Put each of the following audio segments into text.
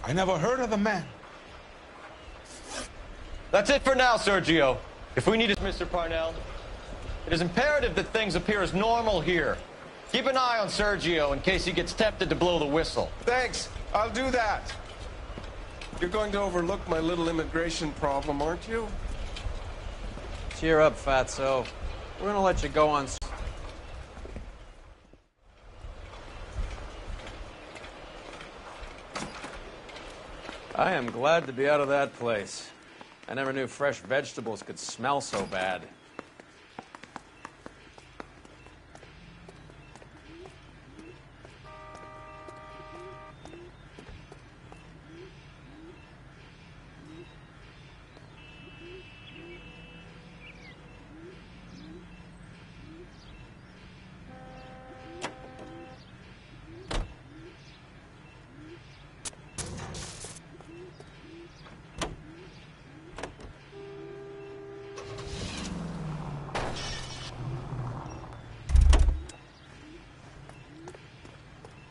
I never heard of the man. That's it for now, Sergio. If we need it, Mr. Parnell, it is imperative that things appear as normal here. Keep an eye on Sergio in case he gets tempted to blow the whistle. Thanks. I'll do that. You're going to overlook my little immigration problem, aren't you? Cheer up, fatso. We're gonna let you go on. I am glad to be out of that place. I never knew fresh vegetables could smell so bad.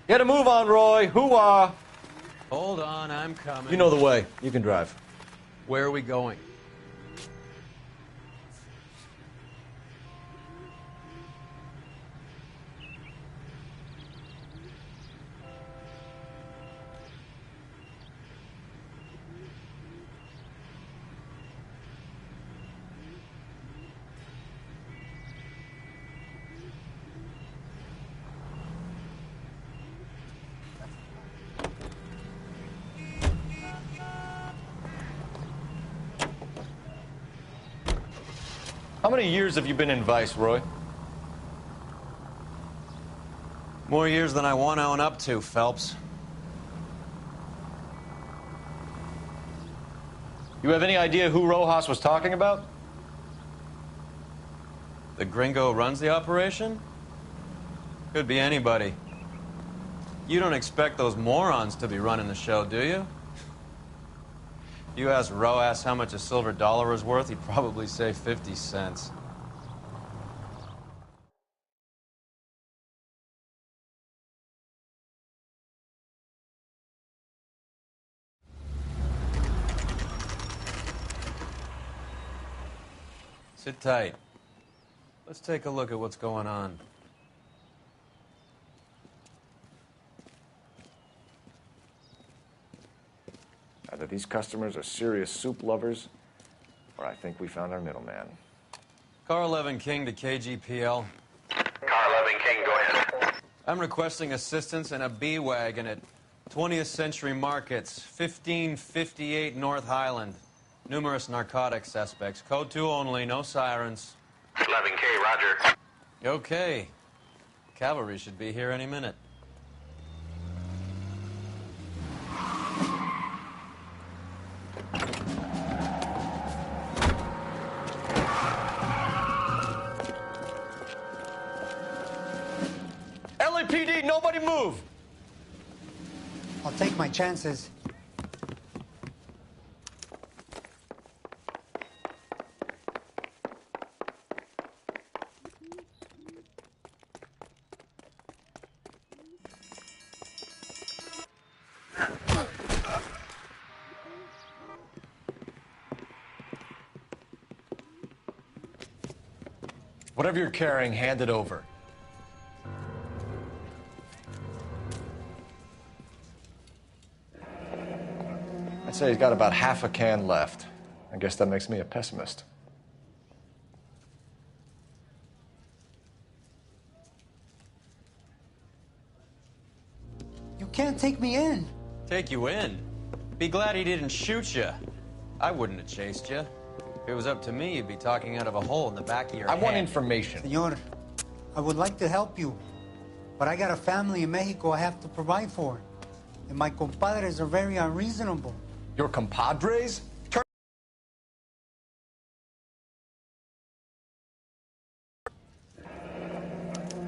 Get a move on, Roy. Hoo-ah. Hold on, I'm coming. You know the way. You can drive. Where are we going? How many years have you been in Vice, Roy? More years than I want to own up to, Phelps. You have any idea who Rojas was talking about? The gringo who runs the operation? Could be anybody. You don't expect those morons to be running the show, do you? If you ask Rojas how much a silver dollar is worth, he'd probably say 50 cents. Sit tight. Let's take a look at what's going on. Either these customers are serious soup lovers, or I think we found our middleman. Car 11 King to KGPL. Car 11 King, go ahead. I'm requesting assistance in a B-Wagon at 20th Century Markets, 1558 North Highland. Numerous narcotic suspects. Code 2 only, no sirens. 11K, roger. Okay. Cavalry should be here any minute. LAPD, nobody move! I'll take my chances. Whatever you're carrying, hand it over. I'd say he's got about half a can left. I guess that makes me a pessimist. You can't take me in. Take you in? Be glad he didn't shoot you. I wouldn't have chased you. If it was up to me, you'd be talking out of a hole in the back of your head. I want information. Senor, I would like to help you, but I got a family in Mexico I have to provide for. And my compadres are very unreasonable. Your compadres?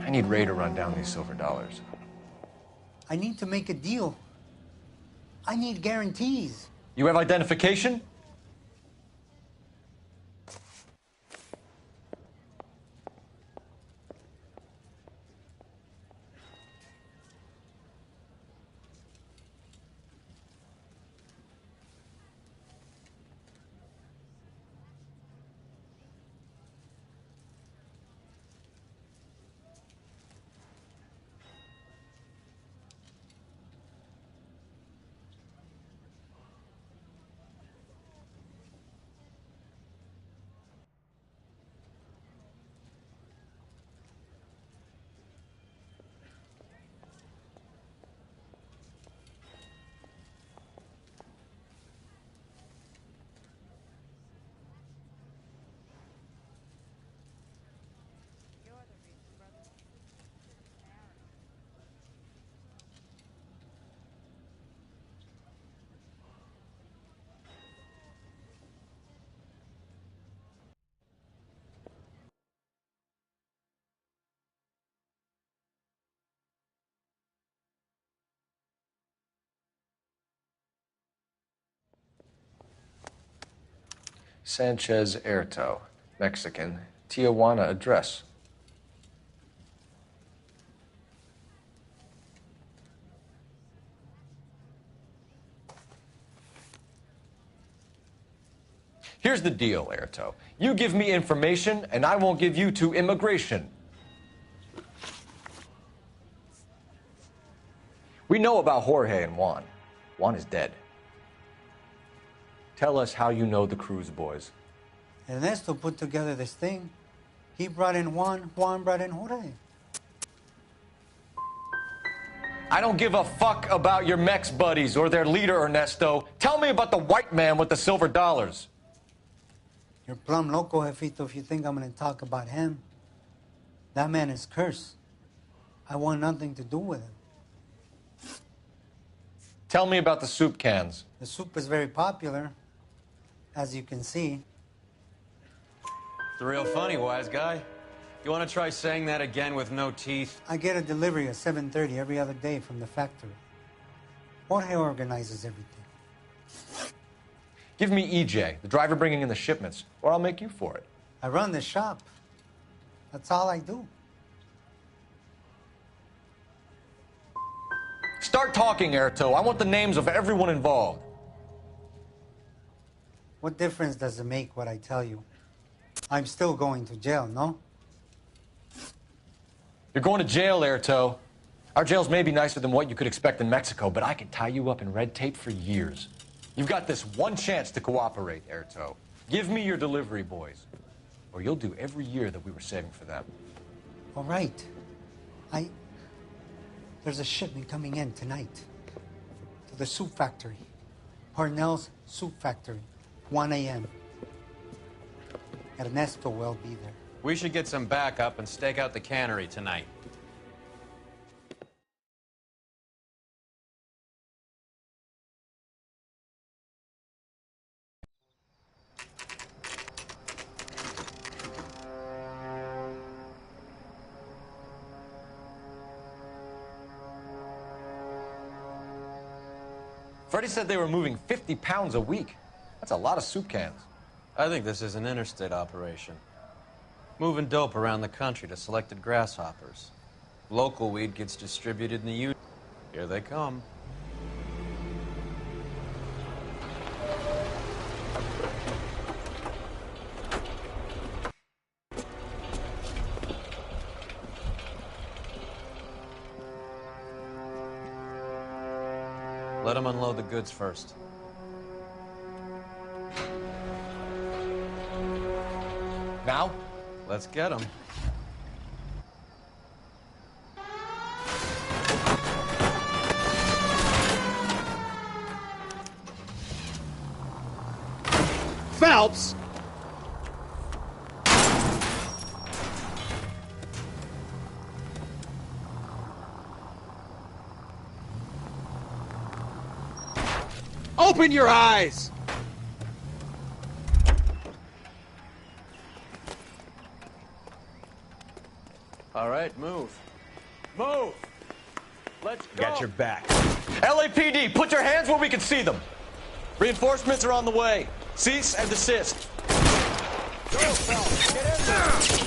I need Ray to run down these silver dollars. I need to make a deal. I need guarantees. You have identification? Sanchez Erto, Mexican, Tijuana address. Here's the deal, Erto. You give me information, and I won't give you to immigration. We know about Jorge and Juan. Juan is dead. Tell us how you know the Cruz boys. Ernesto put together this thing. He brought in Juan, Juan brought in Jorge. I don't give a fuck about your Mex buddies or their leader, Ernesto. Tell me about the white man with the silver dollars. You're plumb loco, Jefito, if you think I'm gonna talk about him. That man is cursed. I want nothing to do with him. Tell me about the soup cans. The soup is very popular, as you can see. It's real funny, wise guy. You want to try saying that again with no teeth? I get a delivery at 7:30 every other day from the factory. Jorge organizes everything. Give me EJ, the driver bringing in the shipments, or I'll make you for it. I run the shop. That's all I do. Start talking, Erto. I want the names of everyone involved. What difference does it make what I tell you? I'm still going to jail, no? You're going to jail, Erto. Our jails may be nicer than what you could expect in Mexico, but I can tie you up in red tape for years. You've got this one chance to cooperate, Erto. Give me your delivery boys, or you'll do every year that we were saving for them. All right. There's a shipment coming in tonight to the soup factory. Parnell's Soup Factory, 1 a.m. Ernesto will be there. We should get some backup and stake out the cannery tonight. Freddie said they were moving 50 pounds a week. That's a lot of soup cans. I think this is an interstate operation. Moving dope around the country to selected grasshoppers. Local weed gets distributed in the union. Here they come. Let them unload the goods first. Now? Let's get them. Phelps! Open your eyes! All right, move. Move! Let's go! Got your back. LAPD, put your hands where we can see them. Reinforcements are on the way. Cease and desist. Go, Phelps! Get in there!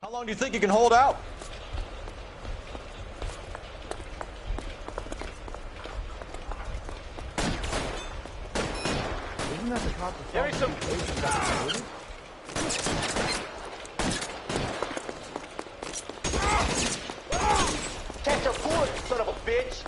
How long do you think you can hold out? Isn't that the cop? Give me some. Catch a bullet, son of a bitch.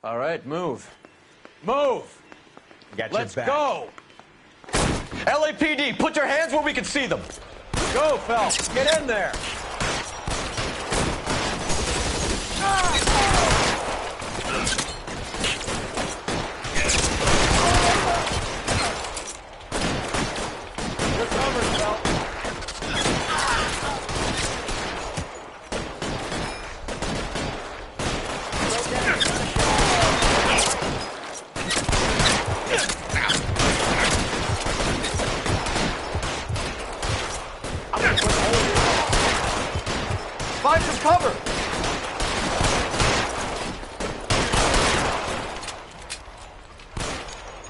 All right, move. Move! Got Let's go! LAPD, put your hands where we can see them. Go, Phelps! Get in there! You're covered, Phelps. Find some cover.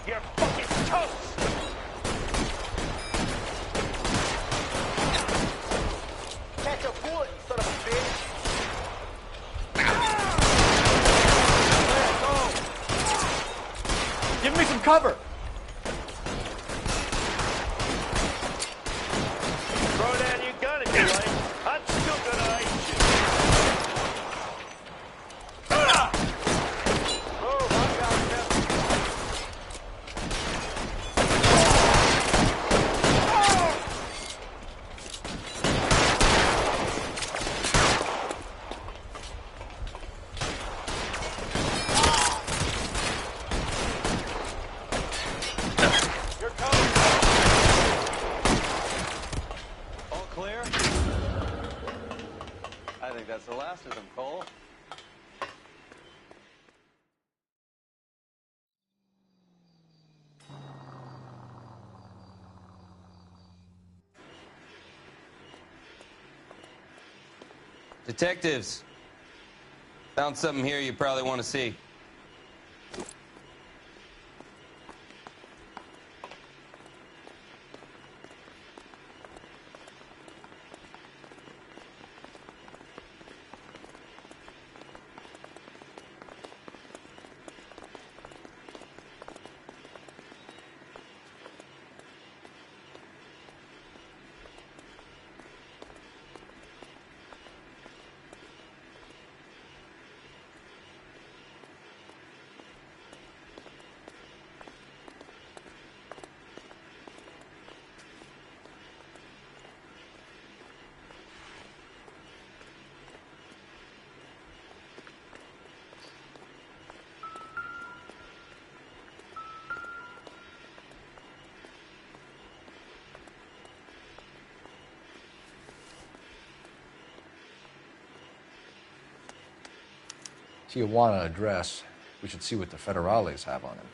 You're fucking toast. Catch a bullet, son of a bitch. Give me some cover. Throw down your gun if you like. I'm still gonna ice you. Move, I got you. You're coming. All clear? I think that's the last of them, Cole. Detectives, found something here you probably want to see. Tijuana address. We should see what the federales have on him.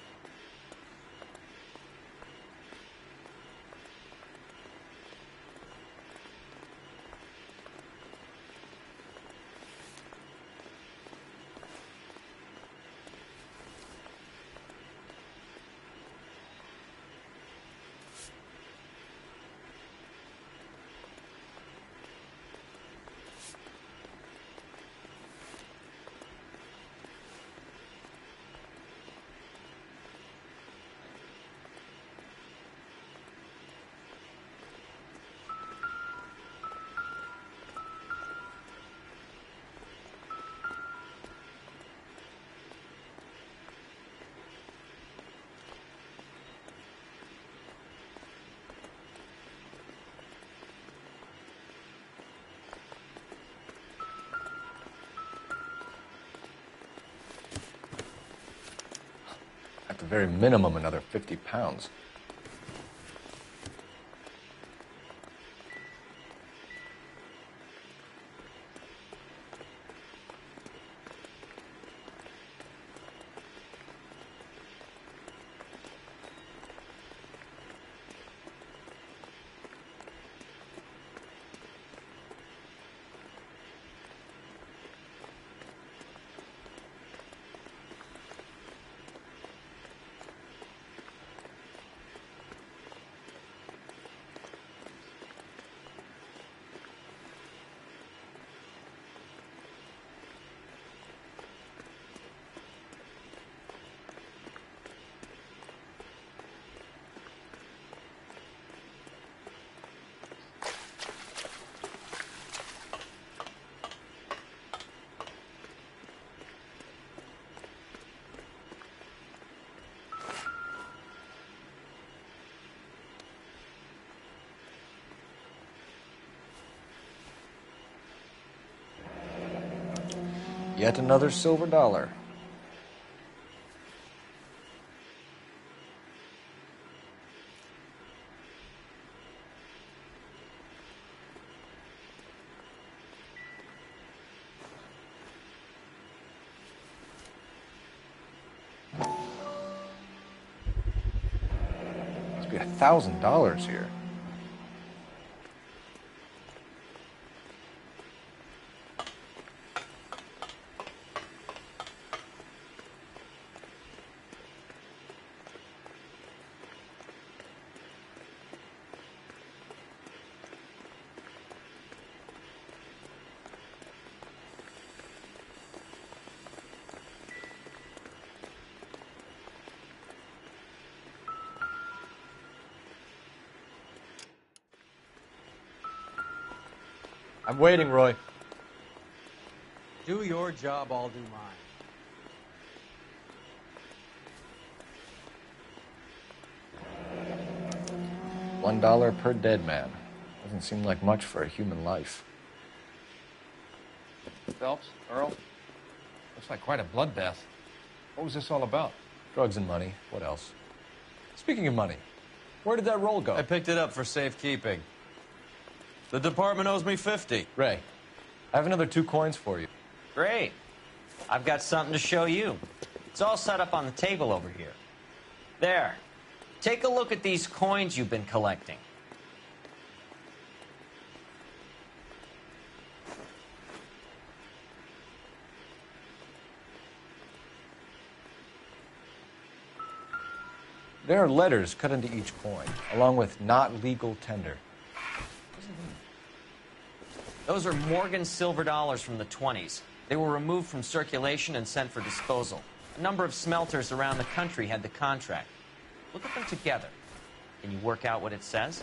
At the very minimum, another 50 pounds. Yet another silver dollar. Must be $1,000 here. I'm waiting, Roy. Do your job, I'll do mine. $1 per dead man. Doesn't seem like much for a human life. Phelps, Earl, looks like quite a bloodbath. What was this all about? Drugs and money. What else? Speaking of money, where did that roll go? I picked it up for safekeeping. The department owes me 50. Ray, I have another 2 coins for you. Great. I've got something to show you. It's all set up on the table over here. There. Take a look at these coins you've been collecting. There are letters cut into each coin, along with not legal tender. Those are Morgan silver dollars from the 20s. They were removed from circulation and sent for disposal. A number of smelters around the country had the contract. Look at them together. Can you work out what it says?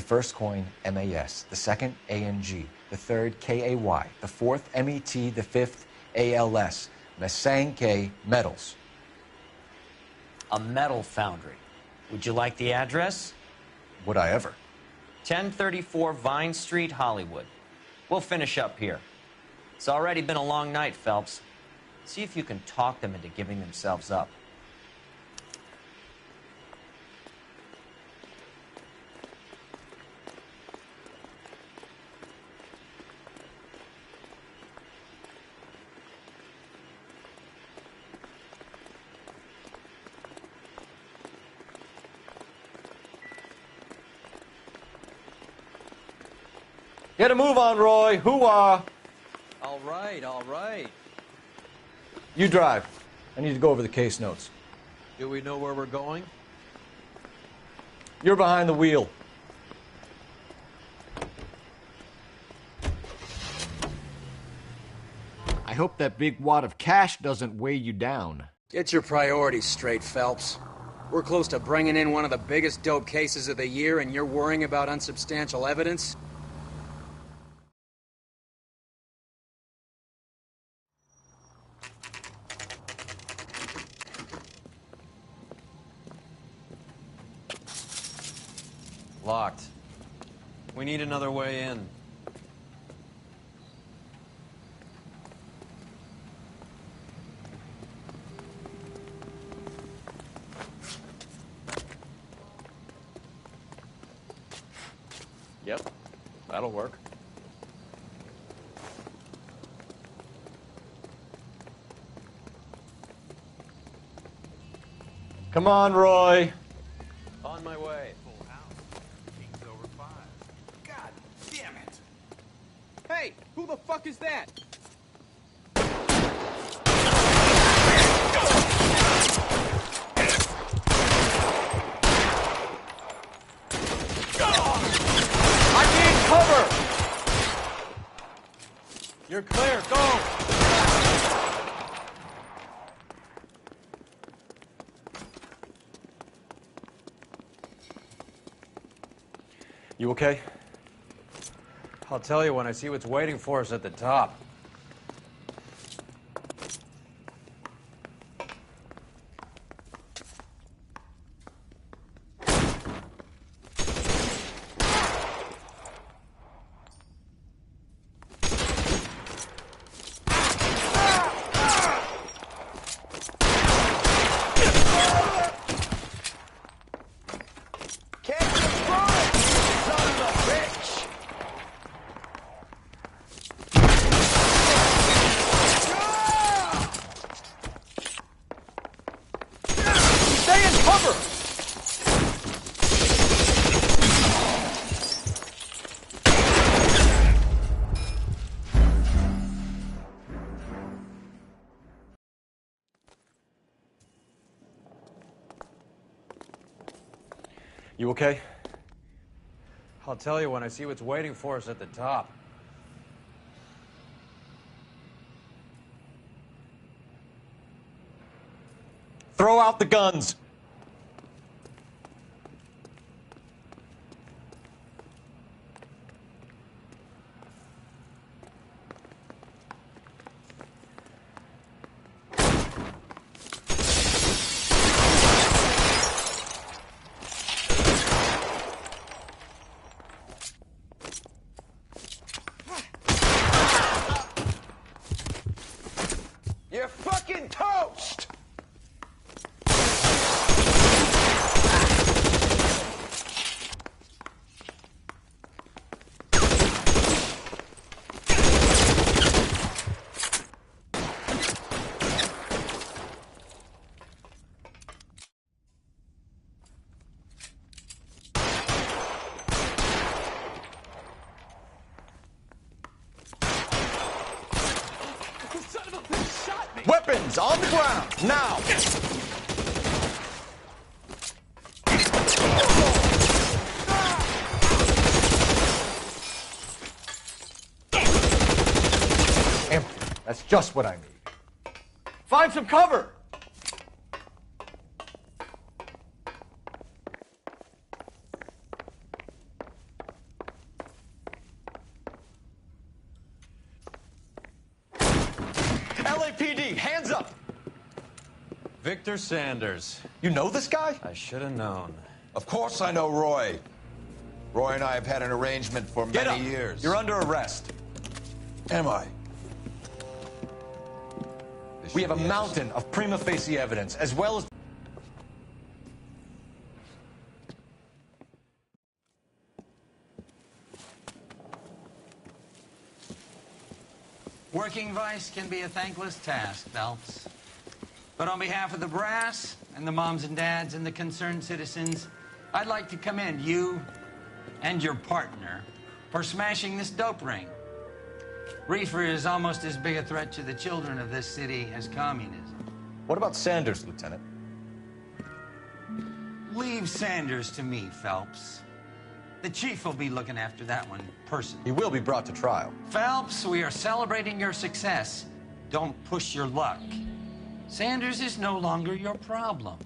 The first coin, MAS. The second, ANG. The third, KAY. The fourth, MET. The fifth, ALS. Masanke Metals. A metal foundry. Would you like the address? Would I ever? 1034 Vine Street, Hollywood. We'll finish up here. It's already been a long night, Phelps. See if you can talk them into giving themselves up. Get a move on, Roy. Hoo-ah. All right, all right. You drive. I need to go over the case notes. Do we know where we're going? You're behind the wheel. I hope that big wad of cash doesn't weigh you down. Get your priorities straight, Phelps. We're close to bringing in one of the biggest dope cases of the year, and you're worrying about unsubstantial evidence? Locked. We need another way in. Yep, that'll work. Come on, Roy. On my way. God damn it! Hey, who the fuck is that? I need cover! You're clear, go! You okay? I'll tell you when I see what's waiting for us at the top. You okay? I'll tell you when I see what's waiting for us at the top. Throw out the guns! You're fucking toast! Weapons on the ground, now! Empty. That's just what I need. Find some cover! Victor Sanders. You know this guy? I should have known. Of course I know Roy. Roy and I have had an arrangement for Get many up. years. You're under arrest. Am I? We have a mountain of prima facie evidence, as well as... Working vice can be a thankless task, Phelps. But on behalf of the brass and the moms and dads and the concerned citizens, I'd like to commend you and your partner for smashing this dope ring. Reefer is almost as big a threat to the children of this city as communism. What about Sanders, Lieutenant? Leave Sanders to me, Phelps. The chief will be looking after that one personally. He will be brought to trial. Phelps, we are celebrating your success. Don't push your luck. Sanders is no longer your problem.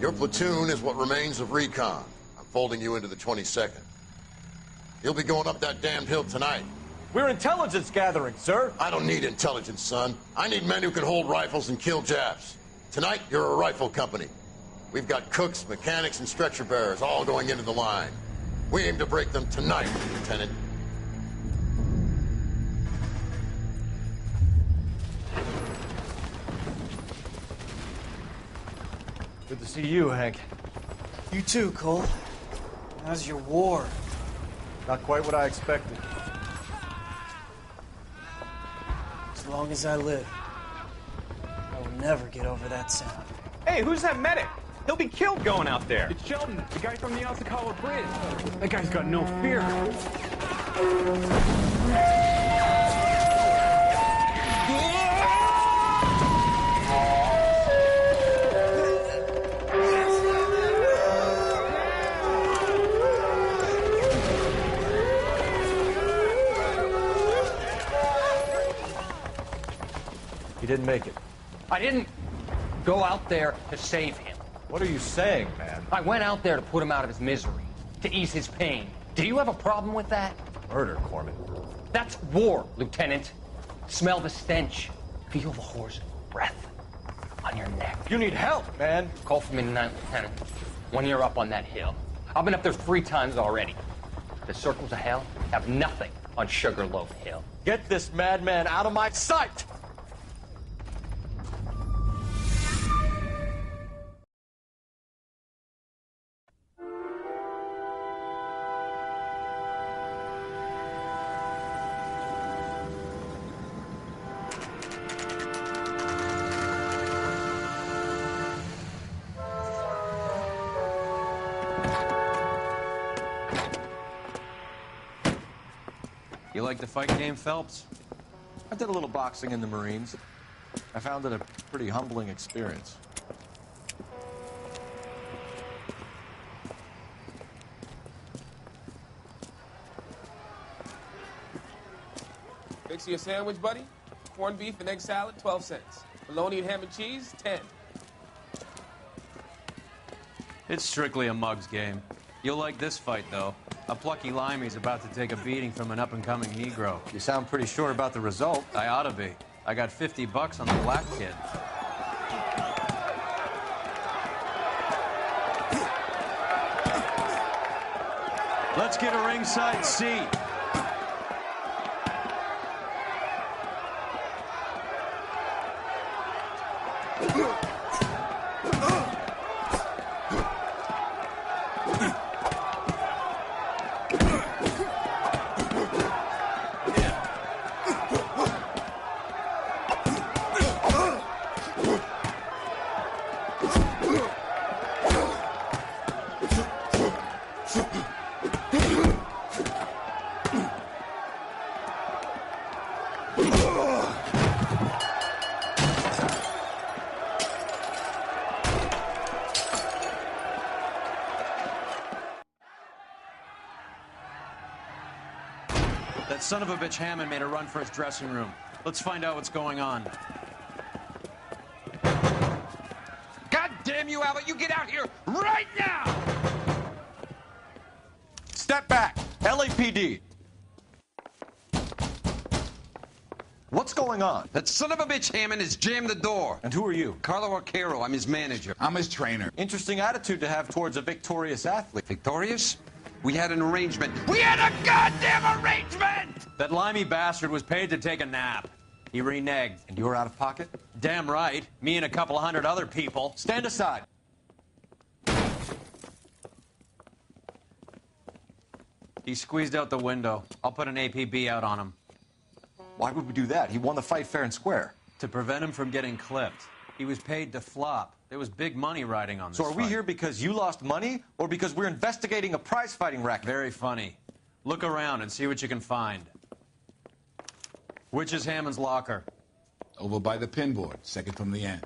Your platoon is what remains of recon. I'm folding you into the 22nd. You'll be going up that damned hill tonight. We're intelligence gathering, sir. I don't need intelligence, son. I need men who can hold rifles and kill Japs. Tonight, you're a rifle company. We've got cooks, mechanics, and stretcher bearers all going into the line. We aim to break them tonight, Lieutenant. Good to see you, Hank. You too, Cole. How's your war? Not quite what I expected. As long as I live, I will never get over that sound. Hey, who's that medic? He'll be killed going out there. It's Sheldon, the guy from the Osakawa Bridge. That guy's got no fear. He didn't make it. I didn't go out there to save him. What are you saying, man? I went out there to put him out of his misery, to ease his pain. Do you have a problem with that? Murder, Corman. That's war, Lieutenant. Smell the stench. Feel the horse breath on your neck. You need help, man. Call for me tonight, Lieutenant. When you're up on that hill. I've been up there 3 times already. The circles of hell have nothing on Sugarloaf Hill. Get this madman out of my sight! You like the fight game, Phelps? I did a little boxing in the Marines. I found it a pretty humbling experience. Fix you a sandwich, buddy? Corned beef and egg salad, 12 cents. Bologna and ham and cheese, 10. It's strictly a mug's game. You'll like this fight, though. A plucky limey's about to take a beating from an up-and-coming Negro. You sound pretty sure about the result. I ought to be. I got $50 on the black kid. Let's get a ringside seat. That son of a bitch Hammond made a run for his dressing room. Let's find out what's going on. God damn you, Albert! You get out here right now! Step back! LAPD! What's going on? That son of a bitch Hammond has jammed the door. And who are you? Carlo Arcaro. I'm his manager. I'm his trainer. Interesting attitude to have towards a victorious athlete. Victorious? We had an arrangement. We had a goddamn arrangement! That limey bastard was paid to take a nap. He reneged. And you were out of pocket? Damn right. Me and a couple 100 other people. Stand aside. He squeezed out the window. I'll put an APB out on him. Why would we do that? He won the fight fair and square. To prevent him from getting clipped. He was paid to flop. There was big money riding on this So are we fight. here because you lost money or because we're investigating a prize-fighting racket? Very funny. Look around and see what you can find. Which is Hammond's locker? Over by the pinboard, second from the end.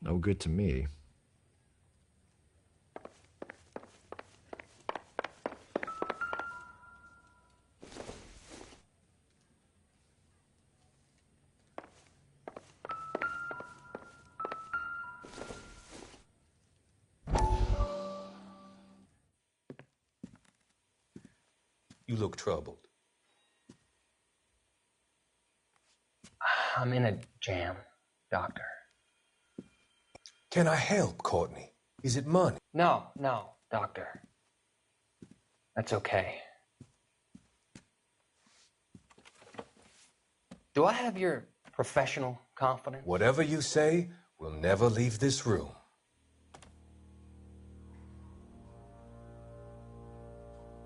No good to me. You look troubled. I'm in a jam, Doctor. Can I help, Courtney? Is it money? No, Doctor. That's okay. Do I have your professional confidence? Whatever you say, we'll never leave this room.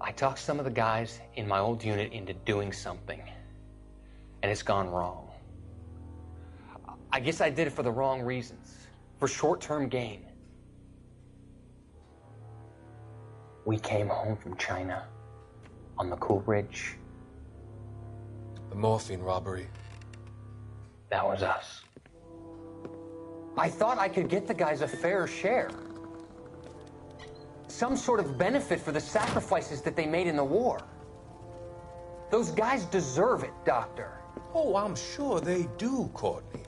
I talked some of the guys in my old unit into doing something, and it's gone wrong. I guess I did it for the wrong reasons, for short-term gain. We came home from China on the Cool Ridge. The morphine robbery. That was us. I thought I could get the guys a fair share. Some sort of benefit for the sacrifices that they made in the war. Those guys deserve it, Doctor. Oh, I'm sure they do, Courtney.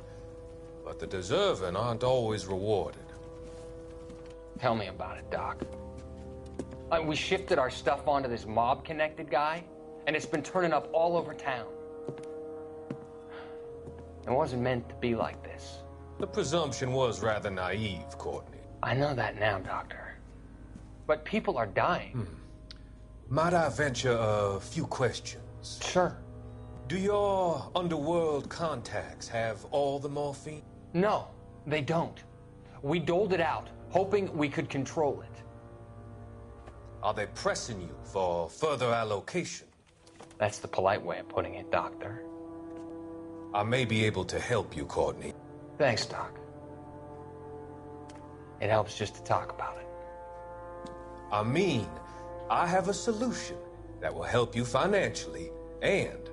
But the deserving aren't always rewarded. Tell me about it, Doc. We shifted our stuff onto this mob-connected guy, and it's been turning up all over town. It wasn't meant to be like this. The presumption was rather naive, Courtney. I know that now, Doctor. But people are dying. Might I venture a few questions? Sure. Do your underworld contacts have all the morphine? No, they don't. We doled it out, hoping we could control it. Are they pressing you for further allocation? That's the polite way of putting it, Doctor. I may be able to help you, Courtney. Thanks, Doc. It helps just to talk about it. I mean, I have a solution that will help you financially and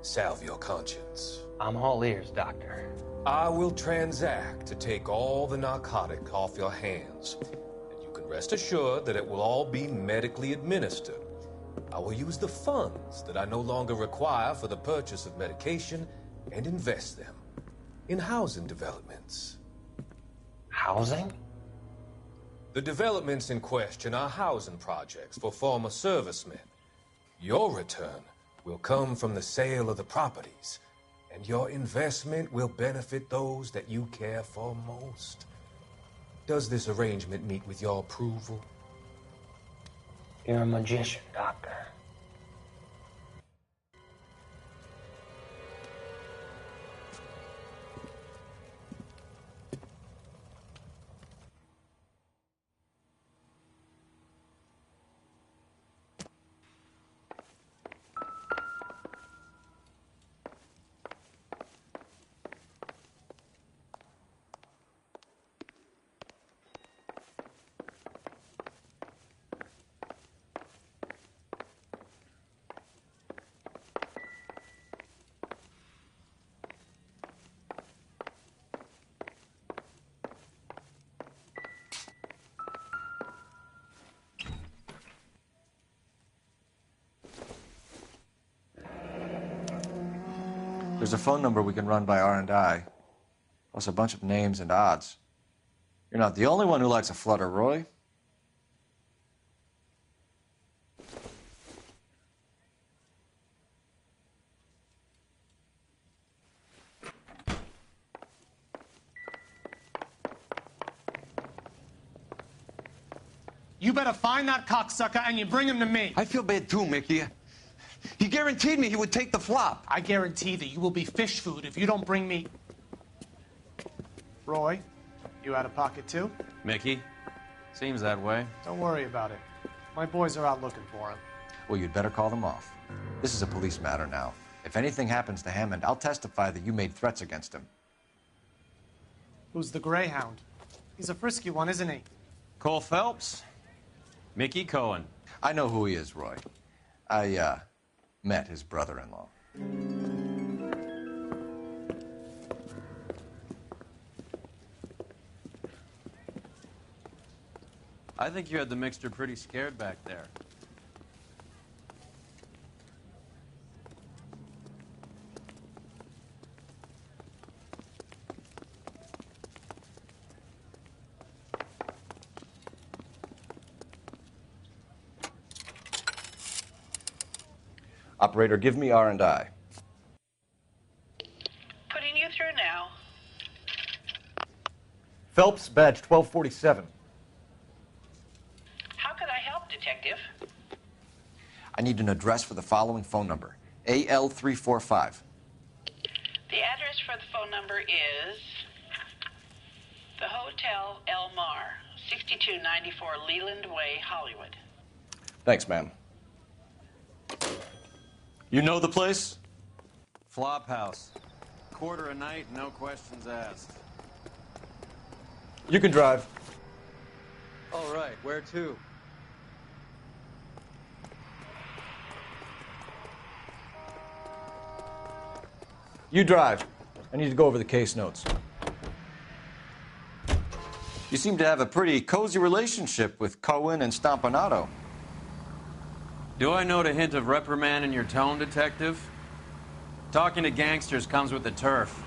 salve your conscience. I'm all ears, Doctor. I will transact to take all the narcotic off your hands, and you can rest assured that it will all be medically administered. I will use the funds that I no longer require for the purchase of medication and invest them in housing developments. Housing? The developments in question are housing projects for former servicemen. Your return will come from the sale of the properties, and your investment will benefit those that you care for most. Does this arrangement meet with your approval? You're a magician, Doctor. There's a phone number we can run by R&I, plus a bunch of names and odds. You're not the only one who likes a flutter, Roy. You better find that cocksucker and you bring him to me. I feel bad too, Mickey. He guaranteed me he would take the flop. I guarantee that you will be fish food if you don't bring me... Roy, you out of pocket too? Mickey? Seems that way. Don't worry about it. My boys are out looking for him. Well, you'd better call them off. This is a police matter now. If anything happens to Hammond, I'll testify that you made threats against him. Who's the Greyhound? He's a frisky one, isn't he? Cole Phelps? Mickey Cohen. I know who he is, Roy. I, met his brother-in-law. I think you had the mixture pretty scared back there. Operator, give me R&I. Putting you through now. Phelps, badge 1247. How could I help, Detective? I need an address for the following phone number. AL345. The address for the phone number is the Hotel L.A Noire, 6294 Leland Way, Hollywood. Thanks, ma'am. You know the place? Flop house. Quarter a night, no questions asked. You can drive. All right, where to? You drive. I need to go over the case notes. You seem to have a pretty cozy relationship with Cohen and Stompanato. Do I note a hint of reprimand in your tone, Detective? Talking to gangsters comes with the turf.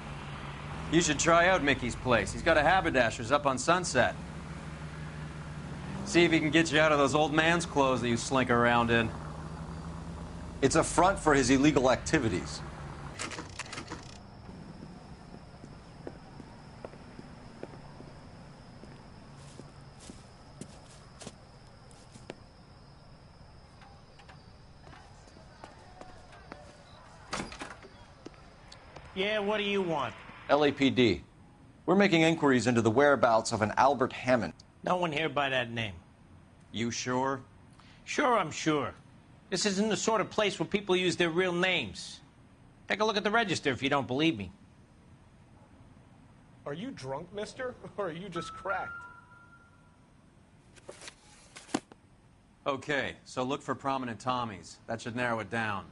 You should try out Mickey's place. He's got a haberdasher's up on Sunset. See if he can get you out of those old man's clothes that you slink around in. It's a front for his illegal activities. Yeah, what do you want? LAPD. We're making inquiries into the whereabouts of an Albert Hammond. No one here by that name. You sure? Sure, I'm sure. This isn't the sort of place where people use their real names. Take a look at the register if you don't believe me. Are you drunk, mister? Or are you just cracked? Okay, so look for prominent Tommies. That should narrow it down.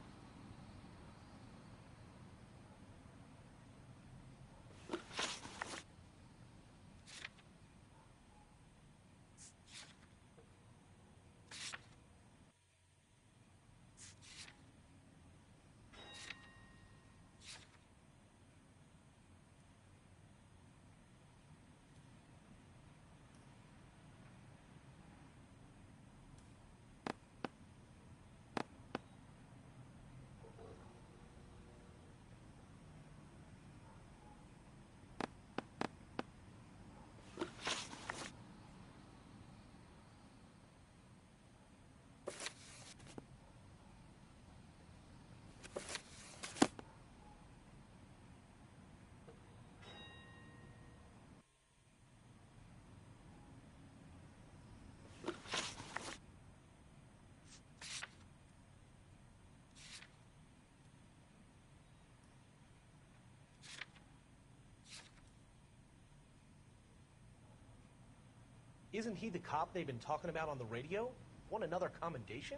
Isn't he the cop they've been talking about on the radio? Want another commendation?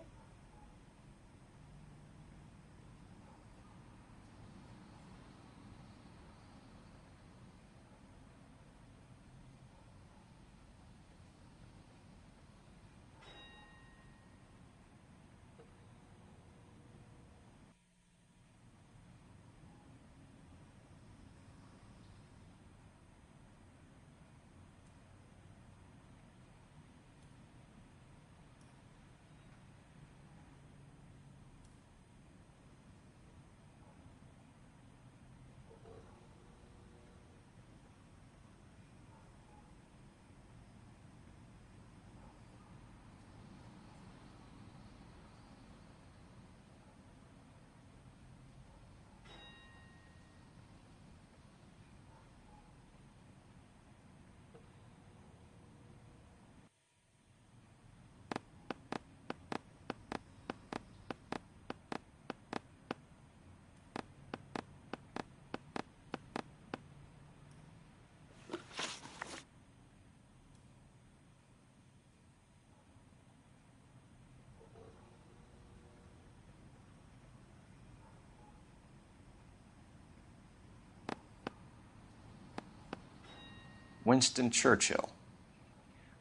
Winston Churchill.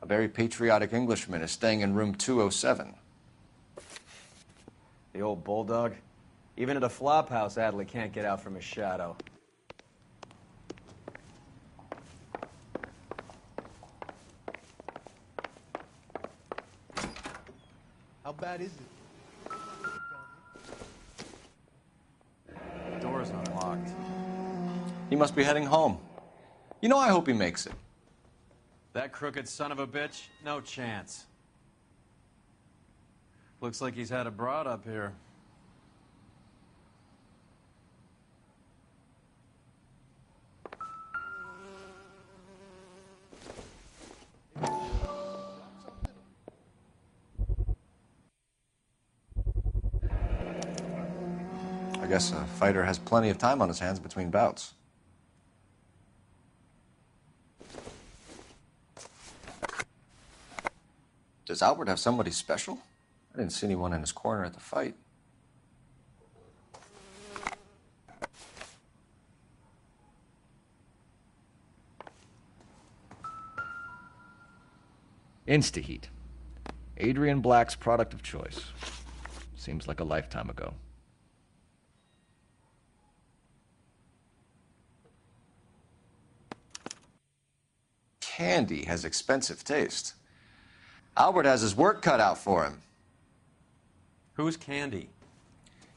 A very patriotic Englishman is staying in room 207. The old bulldog. Even at a flop house, Adley can't get out from his shadow. How bad is it? Door's unlocked. He must be heading home. You know, I hope he makes it. That crooked son of a bitch? No chance. Looks like he's had a broad up here. I guess a fighter has plenty of time on his hands between bouts. Does Albert have somebody special? I didn't see anyone in his corner at the fight. Instaheat. Adrian Black's product of choice. Seems like a lifetime ago. Candy has expensive taste. Albert has his work cut out for him. Who's Candy?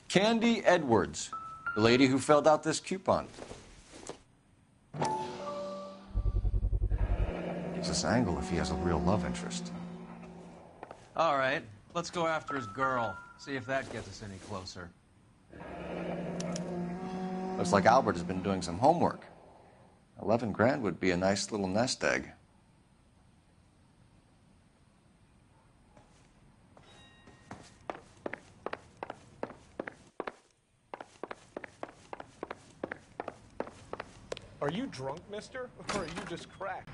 Candy Edwards, the lady who filled out this coupon. Gives us an angle if he has a real love interest. All right, let's go after his girl. See if that gets us any closer. Looks like Albert has been doing some homework. 11 grand would be a nice little nest egg. Are you drunk, mister? Or are you just cracked?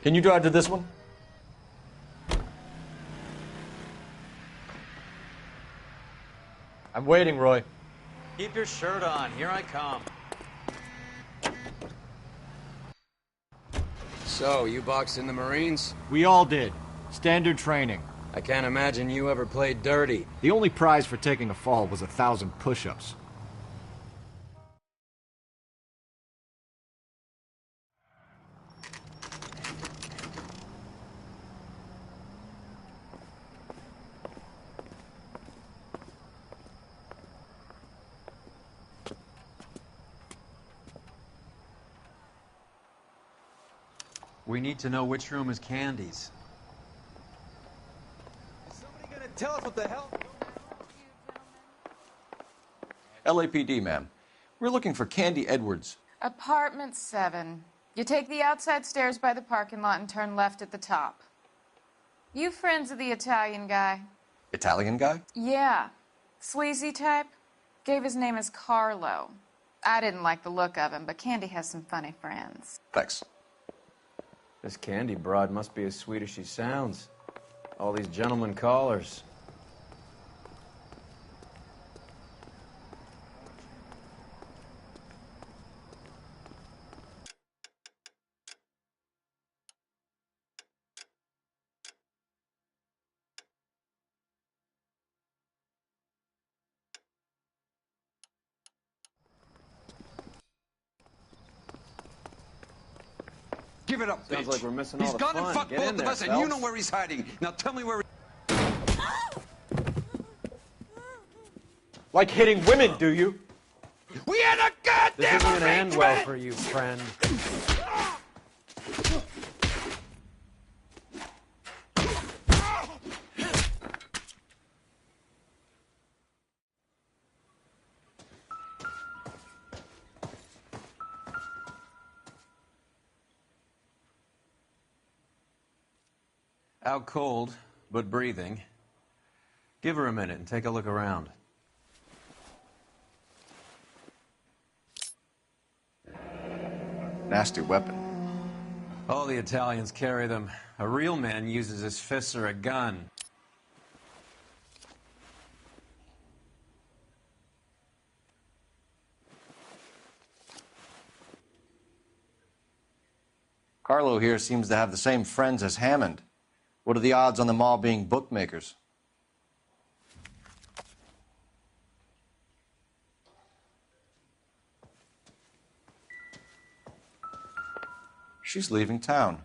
Can you drive to this one? I'm waiting, Roy. Keep your shirt on. Here I come. So, you boxed in the Marines? We all did. Standard training. I can't imagine you ever played dirty. The only prize for taking a fall was 1,000 push-ups. We need to know which room is Candy's. Is somebody gonna tell us what the hell? LAPD, ma'am. We're looking for Candy Edwards. Apartment 7. You take the outside stairs by the parking lot and turn left at the top. You friends of the Italian guy? Italian guy? Yeah. Sleazy type? Gave his name as Carlo. I didn't like the look of him, but Candy has some funny friends. Thanks. This Candy broad must be as sweet as she sounds. All these gentlemen callers. Give it up, Sounds bitch. like we're missing He's all the gone fun. and fucked Get both in of there, us, and you Phelps. know where he's hiding. Now tell me where. Like hitting women, do you? We had a goddamn This isn't gonna end well arrangement! for you, friend. Out cold, but breathing. Give her a minute and take a look around. Nasty weapon. All the Italians carry them. A real man uses his fists or a gun. Carlo here seems to have the same friends as Hammond. What are the odds on them all being bookmakers? She's leaving town.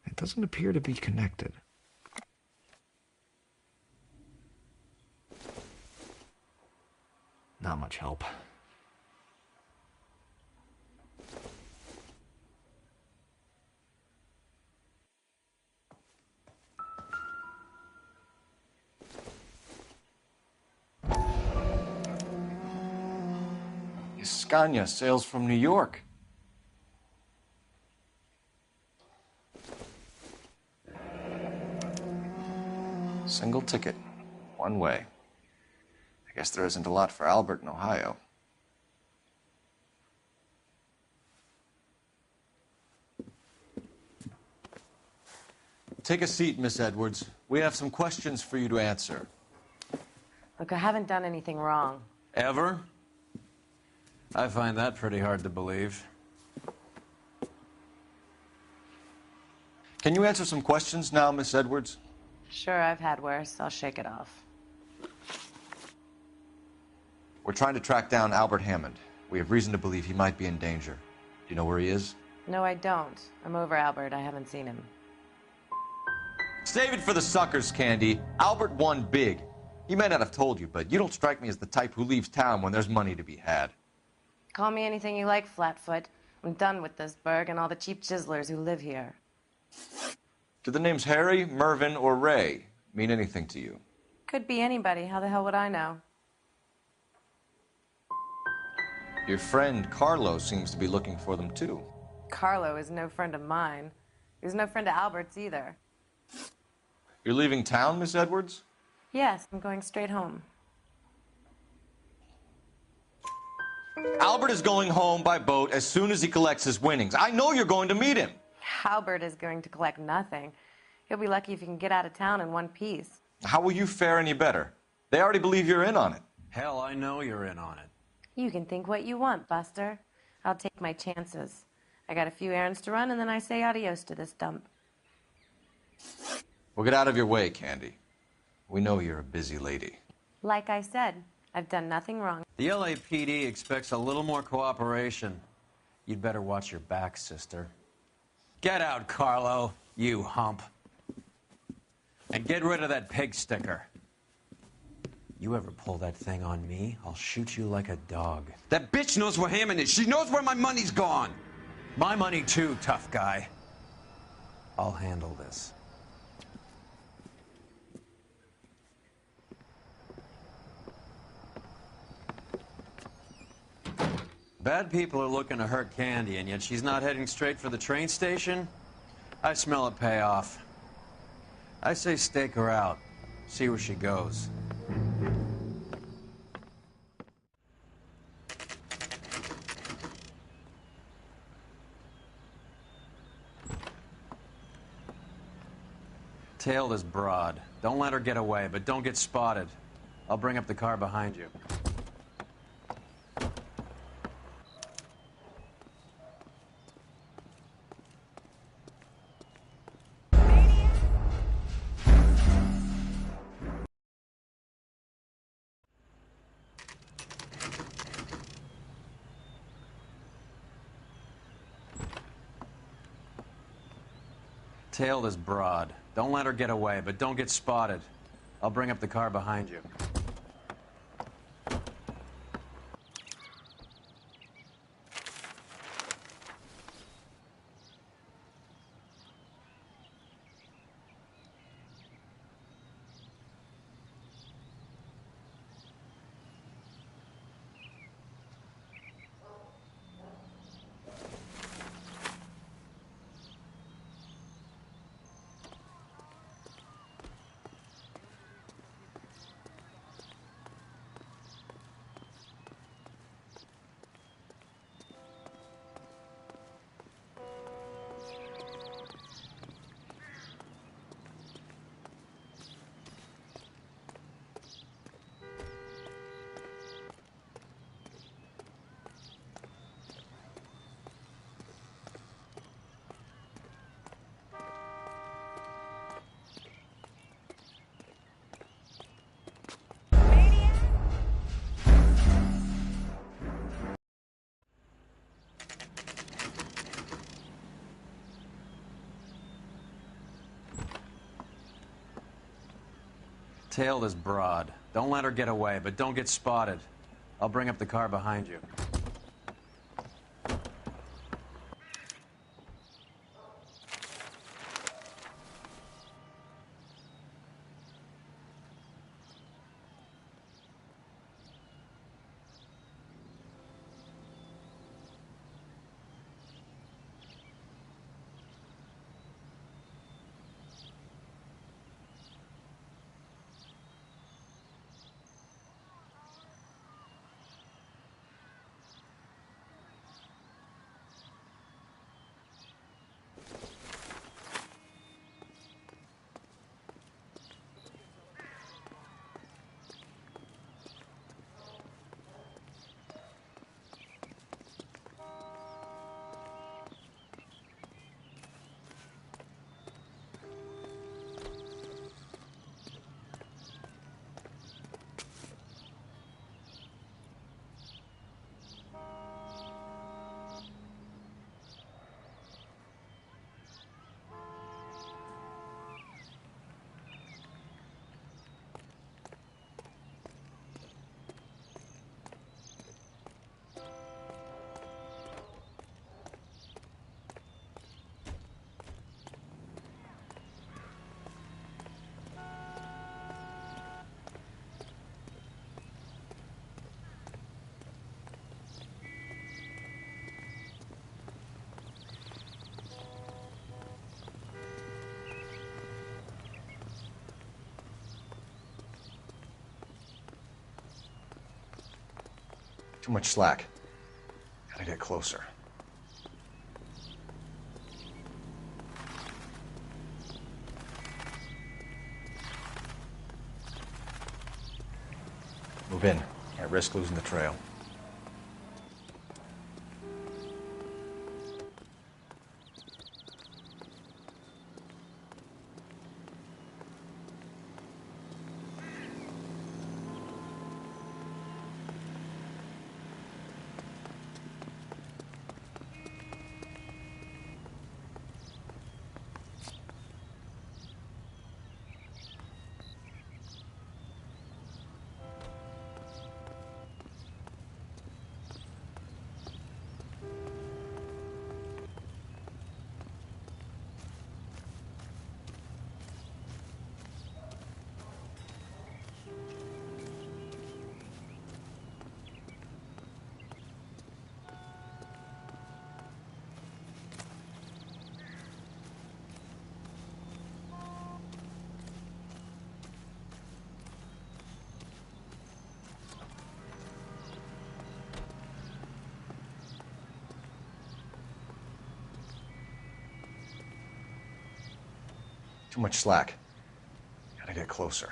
It doesn't appear to be connected. Not much help. Scania sails from New York. Single ticket, one way. I guess there isn't a lot for Albert in Ohio. Take a seat, Miss Edwards. We have some questions for you to answer. Look, I haven't done anything wrong. Ever? I find that pretty hard to believe. Can you answer some questions now, Miss Edwards? Sure, I've had worse. I'll shake it off. We're trying to track down Albert Hammond. We have reason to believe he might be in danger. Do you know where he is? No, I don't. I'm over Albert. I haven't seen him. Save it for the suckers, Candy. Albert won big. He may not have told you, but you don't strike me as the type who leaves town when there's money to be had. Call me anything you like, Flatfoot. I'm done with this burg and all the cheap chiselers who live here. Do the names Harry, Mervyn, or Ray mean anything to you? Could be anybody. How the hell would I know? Your friend Carlo seems to be looking for them, too. Carlo is no friend of mine. He's no friend of Albert's either. You're leaving town, Miss Edwards? Yes, I'm going straight home. Albert is going home by boat as soon as he collects his winnings. I know you're going to meet him. Albert is going to collect nothing. He'll be lucky if he can get out of town in one piece. How will you fare any better? They already believe you're in on it. Hell, I know you're in on it. You can think what you want, Buster. I'll take my chances. I got a few errands to run, and then I say adios to this dump. Well, get out of your way, Candy. We know you're a busy lady. Like I said, I've done nothing wrong. The LAPD expects a little more cooperation. You'd better watch your back, sister. Get out, Carlo, you hump. And get rid of that pig sticker. You ever pull that thing on me, I'll shoot you like a dog. That bitch knows where Hammond is. She knows where my money's gone. My money too, tough guy. I'll handle this. Bad people are looking to hurt Candy, and yet she's not heading straight for the train station? I smell a payoff. I say stake her out. See where she goes. Tail this broad. Don't let her get away, but don't get spotted. I'll bring up the car behind you. Tail this broad. Don't let her get away, but don't get spotted. I'll bring up the car behind you. Tail this broad. Don't let her get away, but don't get spotted. I'll bring up the car behind you. Too much slack. Gotta get closer. Move in. Can't risk losing the trail. Too much slack. Gotta get closer.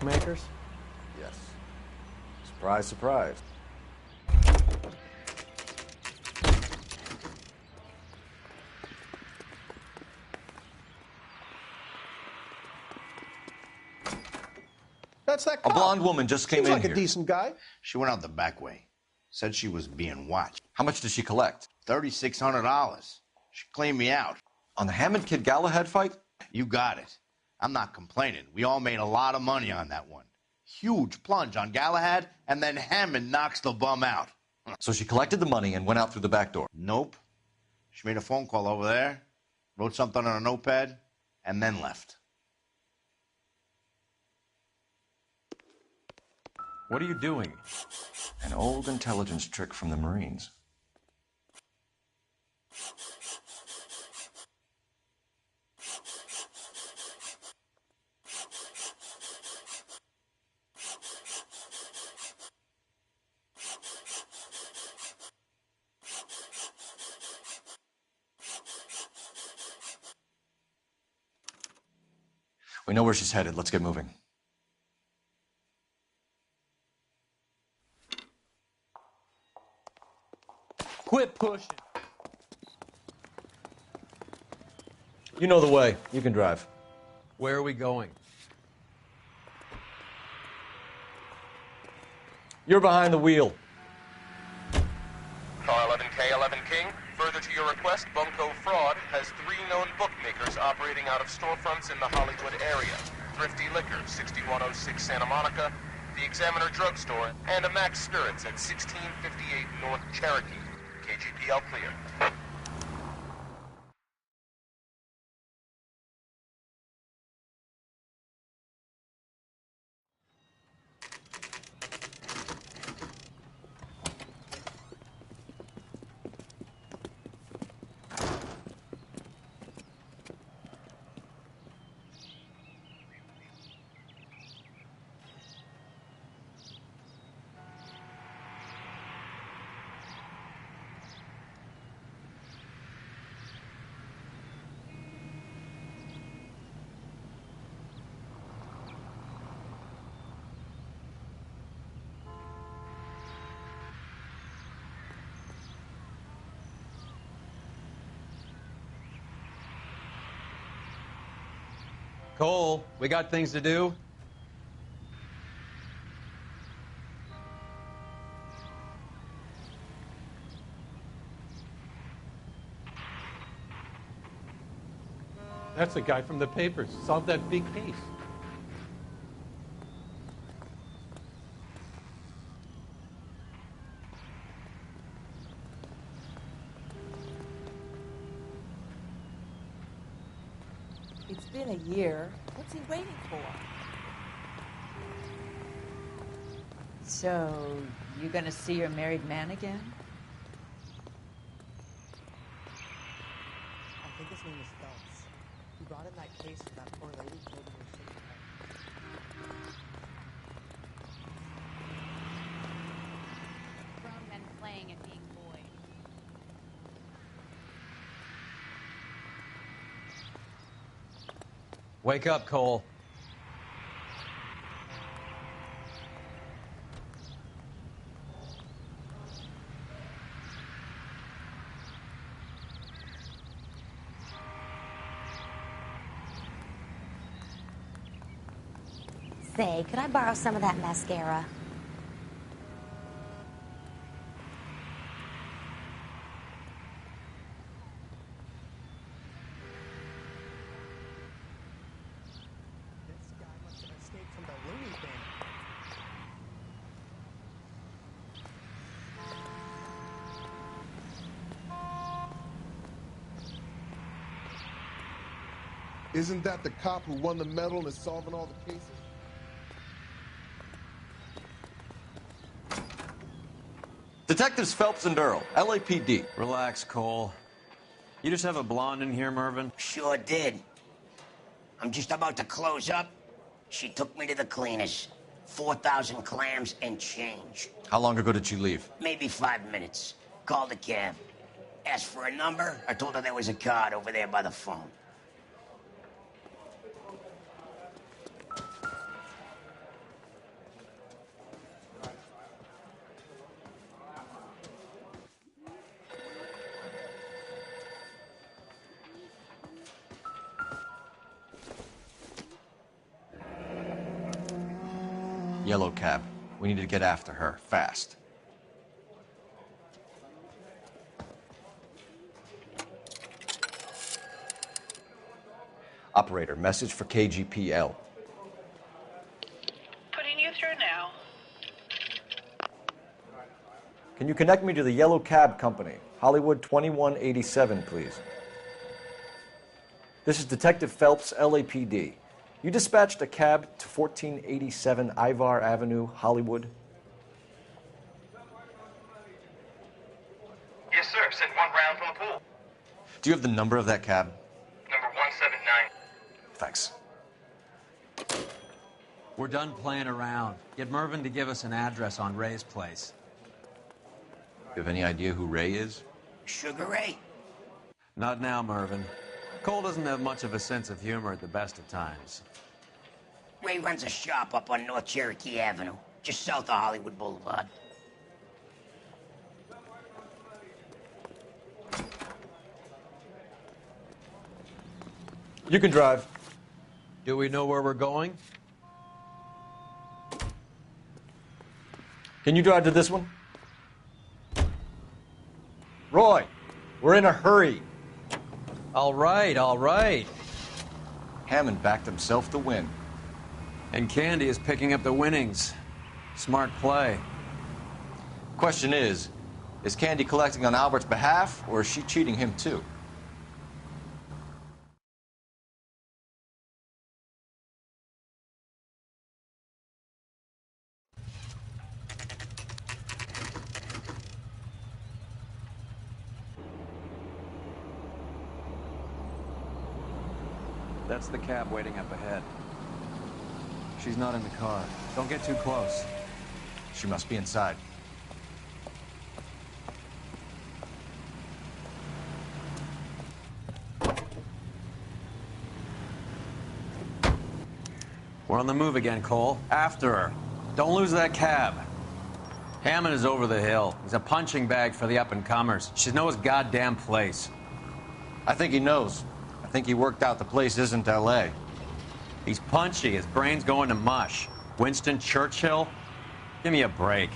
bookmakers? Yes. Surprise, surprise. That's that A cop. blonde woman just came Seems in like here. a decent guy. She went out the back way. Said she was being watched. How much did she collect? $3,600. She cleaned me out. On the Hammond Kid Galahad fight? You got it. I'm not complaining. We all made a lot of money on that one. Huge plunge on Galahad, and then Hammond knocks the bum out. So she collected the money and went out through the back door? Nope. She made a phone call over there, wrote something on a notepad, and then left. What are you doing? An old intelligence trick from the Marines. We know where she's headed. Let's get moving. Quit pushing. You know the way. You can drive. Where are we going? You're behind the wheel. Car 11K, 11 King. Further to your request, Bunko Fraud has 3 known bookmakers operating out of storefronts in the Hollywood area. Thrifty Liquor, 6106 Santa Monica, the Examiner Drugstore, and a Max Spirits at 1658 North Cherokee. KGPL clear. Cole, we got things to do. That's the guy from the papers. Solved that big case. It's been a year. What's he waiting for? So, you gonna see your married man again? I think his name is Phelps. He brought in that case with that poor lady killed in her sleep. Grown men playing and being boys. Wake up, Cole. Say, could I borrow some of that mascara? This guy must have escaped from the loony bin. Isn't that the cop who won the medal and is solving all the cases? Detectives Phelps and Earl, LAPD. Relax, Cole. You just have a blonde in here, Mervyn? Sure did. I'm just about to close up. She took me to the cleaners. 4,000 clams and change. How long ago did you leave? Maybe 5 minutes. Called a cab. Asked for a number. I told her there was a card over there by the phone. Yellow cab. We need to get after her, fast. Operator, message for KGPL. Putting you through now. Can you connect me to the Yellow Cab Company, Hollywood 2187, please? This is Detective Phelps, LAPD. You dispatched a cab to 1487 Ivar Avenue, Hollywood? Yes, sir. Sent one round from the pool. Do you have the number of that cab? Number 179. Thanks. We're done playing around. Get Mervyn to give us an address on Ray's place. You have any idea who Ray is? Sugar Ray? Not now, Mervyn. Cole doesn't have much of a sense of humor at the best of times. Ray runs a shop up on North Cherokee Avenue, just south of Hollywood Boulevard. You can drive. Do we know where we're going? Can you drive to this one? Roy, we're in a hurry. All right, all right. Hammond backed himself to win. And Candy is picking up the winnings. Smart play. Question is Candy collecting on Albert's behalf, or is she cheating him too? That's the cab waiting up ahead. She's not in the car. Don't get too close. She must be inside. We're on the move again, Cole. After her. Don't lose that cab. Hammond is over the hill. He's a punching bag for the up-and-comers. Should know his goddamn place. I think he knows. I think he worked out the place isn't L.A. He's punchy. His brain's going to mush. Winston Churchill? Give me a break.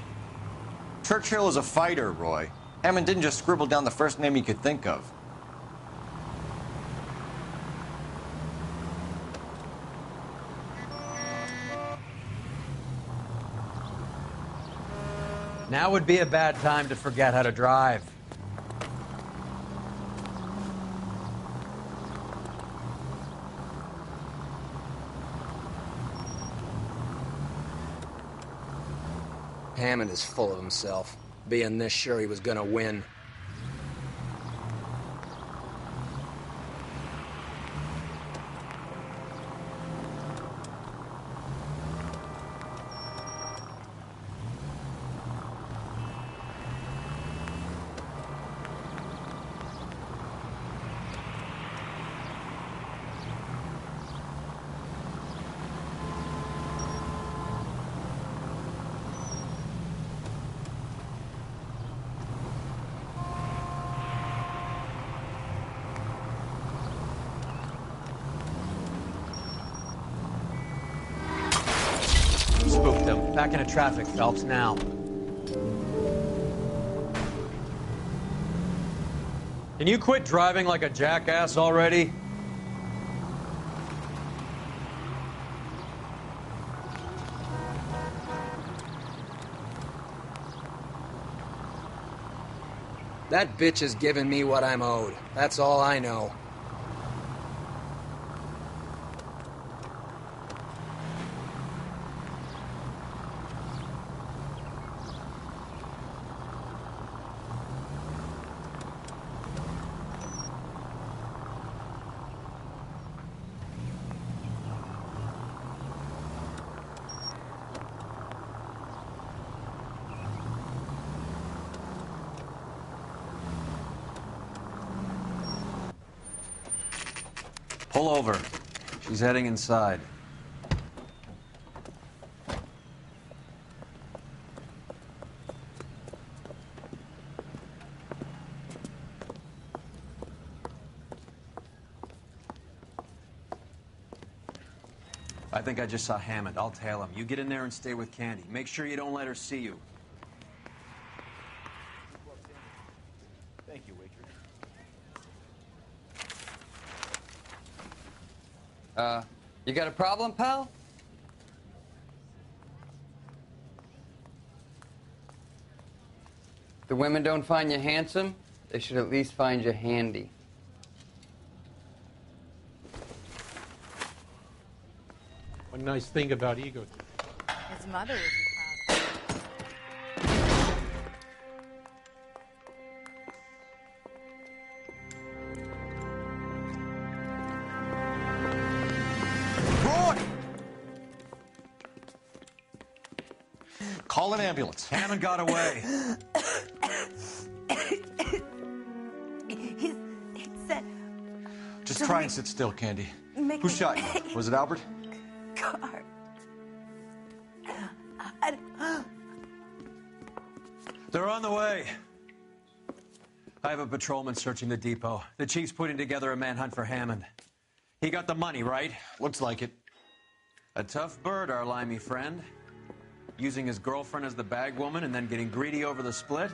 Churchill is a fighter, Roy. Hammond didn't just scribble down the first name he could think of. Now would be a bad time to forget how to drive. Hammond is full of himself, being this sure he was gonna win. Spooked him. Back into traffic, Phelps, now. Can you quit driving like a jackass already? That bitch is giving me what I'm owed. That's all I know. Pull over. She's heading inside. I think I just saw Hammond. I'll tail him. You get in there and stay with Candy. Make sure you don't let her see you. Thank you, waitress. You got a problem, pal? The women don't find you handsome, they should at least find you handy. One nice thing about ego. His mother would be proud of him. Roy! Call an ambulance. Hammond got away. He said... Just try and sit still, Candy. Make Who me shot you? pay. Was it Albert? Car. They're on the way. I have a patrolman searching the depot. The chief's putting together a manhunt for Hammond. He got the money, right? Looks like it. A tough bird, our limey friend. Using his girlfriend as the bag woman and then getting greedy over the split.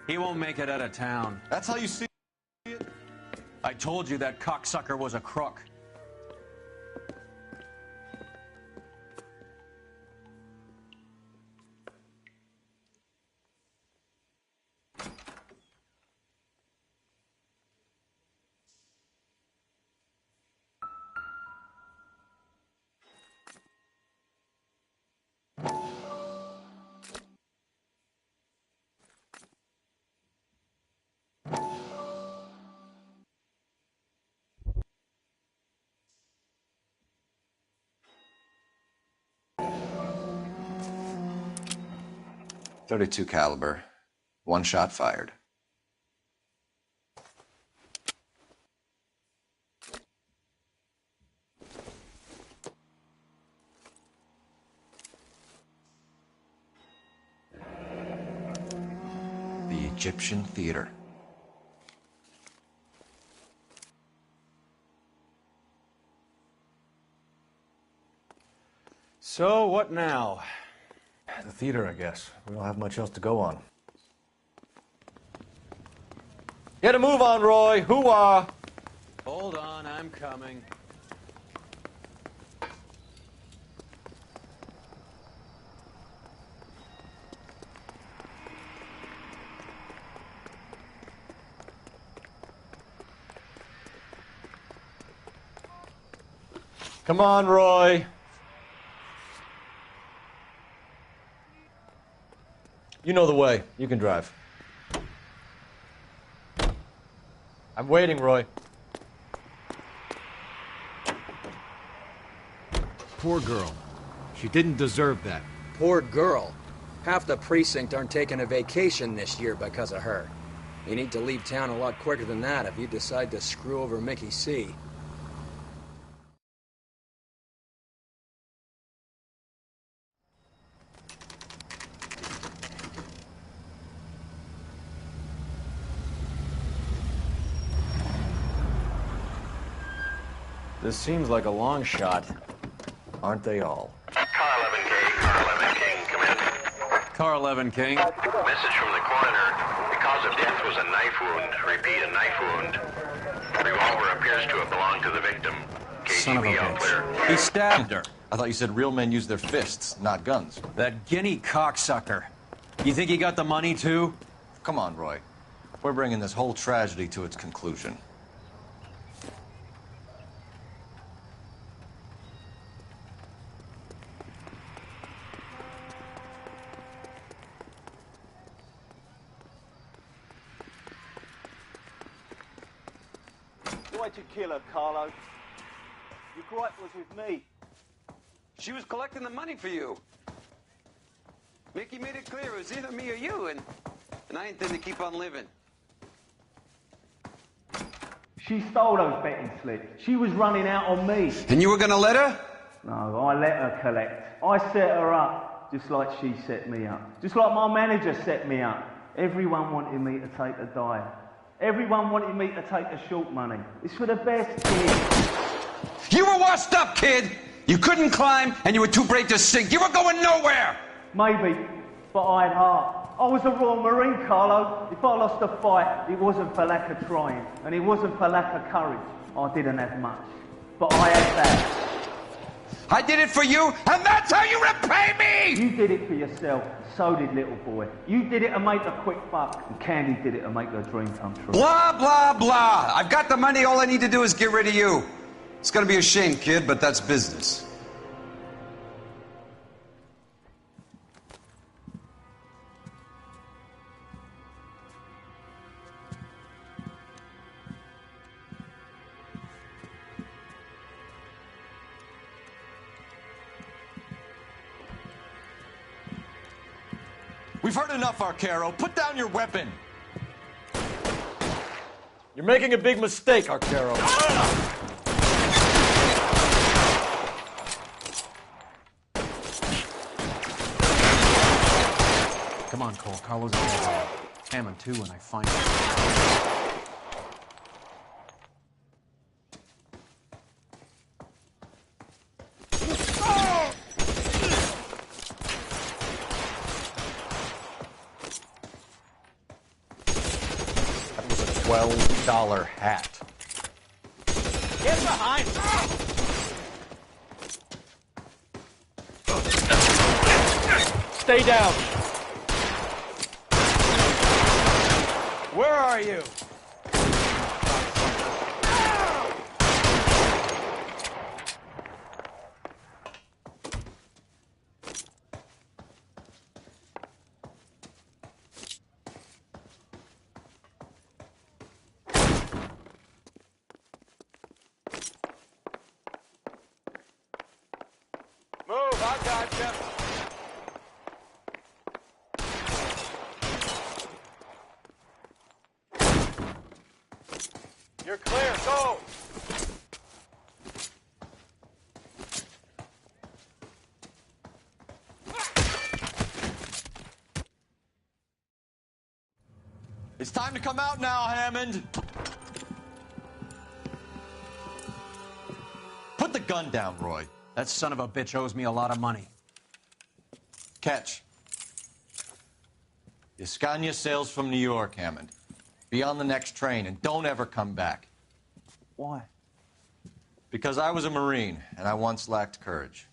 He won't make it out of town. That's how you see it? I told you that cocksucker was a crook. .32 caliber. One shot fired. The Egyptian Theater. So, what now? The theater, I guess. We don't have much else to go on. Get a move on, Roy. Hoo-ah! Hold on, I'm coming. Come on, Roy. You know the way. You can drive. I'm waiting, Roy. Poor girl. She didn't deserve that. Poor girl. Half the precinct aren't taking a vacation this year because of her. You need to leave town a lot quicker than that if you decide to screw over Mickey C. This seems like a long shot. Aren't they all? Car 11K, Car 11 King, come in. Car 11 King. Message from the coroner. The cause of death was a knife wound. Repeat, a knife wound. Revolver appears to have belonged to the victim. Son of a KGB all clear. bitch. He stabbed her. I thought you said real men use their fists, not guns. That guinea cocksucker. You think he got the money, too? Come on, Roy. We're bringing this whole tragedy to its conclusion. Why'd you kill her, Carlo? Your gripe was with me. She was collecting the money for you. Mickey made it clear it was either me or you, and I intend to keep on living. She stole those betting slips. She was running out on me. And you were gonna let her? No, I let her collect. I set her up, just like she set me up. Just like my manager set me up. Everyone wanted me to take a dive. Everyone wanted me to take the short money. It's for the best, kid. You were washed up, kid! You couldn't climb, and you were too brave to sink. You were going nowhere! Maybe, but I had heart. I was a Royal Marine, Carlo. If I lost a fight, it wasn't for lack of trying, and it wasn't for lack of courage. I didn't have much, but I had that. I did it for you, and that's how you repay me! You did it for yourself, so did little boy. You did it to make a quick buck, and Candy did it to make her dream come true. Blah, blah, blah. I've got the money, all I need to do is get rid of you. It's gonna be a shame, kid, but that's business. We've heard enough, Arcaro. Put down your weapon. You're making a big mistake, Arcaro. Come on, Cole. Carlo's in there. Hammond, too, when I find him. $12 hat. Get behind me! Stay down. Where are you? Move, I got you. You're clear, go! It's time to come out now, Hammond. Put the gun down, Roy. That son of a bitch owes me a lot of money. Catch. Escania sails from New York, Hammond. Be on the next train and don't ever come back. Why? Because I was a Marine and I once lacked courage.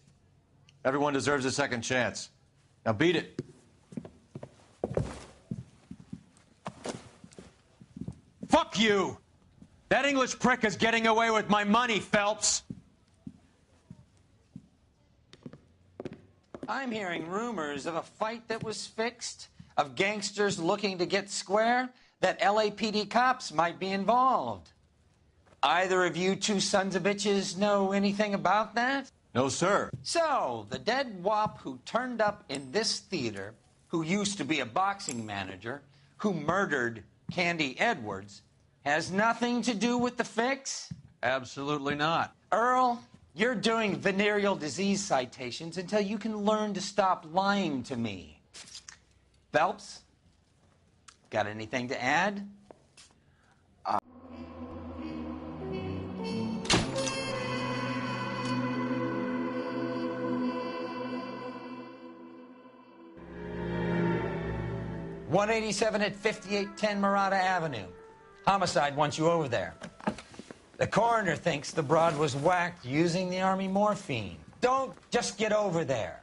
Everyone deserves a second chance. Now beat it. Fuck you! That English prick is getting away with my money, Phelps! I'm hearing rumors of a fight that was fixed, of gangsters looking to get square, that LAPD cops might be involved. Either of you two sons of bitches know anything about that? No, sir. So, the dead wop who turned up in this theater, who used to be a boxing manager, who murdered Candy Edwards, has nothing to do with the fix? Absolutely not. Earl, you're doing venereal disease citations until you can learn to stop lying to me. Phelps, got anything to add? .187 at 5810 Murata Avenue. Homicide wants you over there. The coroner thinks the broad was whacked using the army morphine. Don't just get over there.